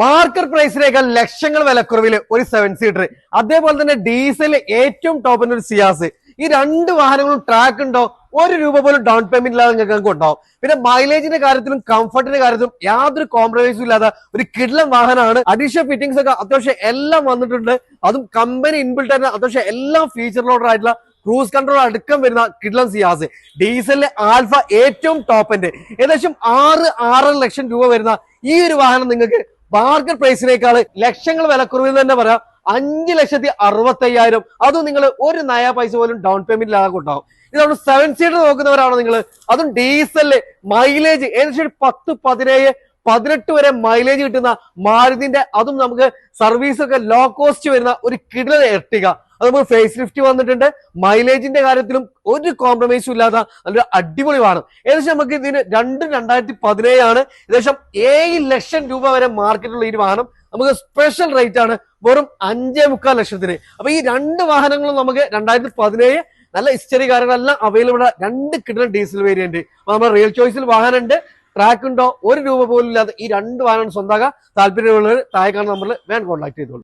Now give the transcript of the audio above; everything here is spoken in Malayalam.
മാർക്കറ്റ് പ്രൈസിനേക്കാൾ ലക്ഷങ്ങൾ വിലക്കുറവിൽ ഒരു 7 സീറ്റർ, അതേപോലെ തന്നെ ഡീസൽ ഏറ്റവും ടോപ്പിന് ഒരു സിയാസ്. ഈ രണ്ട് വാഹനങ്ങളും ട്രാക്ക് ഉണ്ടോ, 1 രൂപ പോലും ഡൗൺ പേയ്മെന്റ് ഇല്ലാതെ നിങ്ങൾക്ക് ഉണ്ടാവും. പിന്നെ മൈലേജിന്റെ കാര്യത്തിലും കംഫർട്ടിന്റെ കാര്യത്തിലും യാതൊരു കോംപ്രമൈസും ഇല്ലാത്ത ഒരു കിഡ്ലൻ വാഹനമാണ്. അഡീഷണൽ ഫിറ്റിംഗ്സ് ഒക്കെ അത്യാവശ്യം എല്ലാം വന്നിട്ടുണ്ട്. അതും കമ്പനി ഇൻബിൽട്ട് ആയിട്ട് അത്യാവശ്യം എല്ലാ ഫീച്ചറിലോഡ് ആയിട്ടുള്ള ക്രൂസ് കൺട്രോൾ അടക്കം വരുന്ന കിഡ്ലൻ സിയാസ്. ഡീസലിലെ ആൽഫ ഏറ്റവും ടോപ്പ് എൻഡ് ഏകദേശം 6.5 ലക്ഷം രൂപ വരുന്ന ഈ ഒരു വാഹനം നിങ്ങൾക്ക് മാർക്കറ്റ് പ്രൈസിനേക്കാൾ ലക്ഷങ്ങൾ വിലക്കുറവിൽ തന്നെ പറയാം. 5,60,50,000. അതും നിങ്ങൾ ഒരു നയ പൈസ പോലും ഡൗൺ പേയ്മെന്റ് ഇല്ലാതെ ഉണ്ടാവും. ഇത് നമ്മൾ 7 സീറ്റർ നോക്കുന്നവരാണോ നിങ്ങൾ, അതും ഡീസലില് മൈലേജ് ഏകദേശം 10, 17, 18 വരെ മൈലേജ് കിട്ടുന്ന മാരുതിന്റെ, അതും നമുക്ക് സർവീസ് ഒക്കെ ലോ കോസ്റ്റ് വരുന്ന ഒരു കിഡ്ലൻ എർട്ടിക. അത് നമുക്ക് ഫേസ് ലിഫ്റ്റ് വന്നിട്ടുണ്ട്. മൈലേജിന്റെ കാര്യത്തിലും ഒരു കോംപ്രമൈസും ഇല്ലാത്ത നല്ലൊരു അടിപൊളി വാഹനം. ഏകദേശം നമുക്ക് ഇതിന് 2017 ആണ്. ഏകദേശം 7 ലക്ഷം രൂപ വരെ മാർക്കറ്റിലുള്ള ഈ വാഹനം നമുക്ക് സ്പെഷ്യൽ റേറ്റ് ആണ്, വെറും 5.25 ലക്ഷത്തിന്. അപ്പൊ ഈ രണ്ട് വാഹനങ്ങളും നമുക്ക് 2017 നല്ല ഹിസ്റ്ററി കാര്യങ്ങളെല്ലാം അവൈലബിൾ ആണ്. 2 കിഡ്ലൻ ഡീസൽ വേരിയന്റ്. അപ്പൊ നമ്മുടെ റിയൽ ചോയ്സിൽ വാഹനം ഉണ്ട്, ട്രാക്ക് ഉണ്ടോ, 1 രൂപ പോലും ഇല്ലാതെ ഈ 2 വാഹനം സ്വന്തമാക്കാൻ താല്പര്യമുള്ളവർ താഴെ കാണുന്ന നമ്പറിൽ വേണം കോൺടാക്ട് ചെയ്തോളൂ.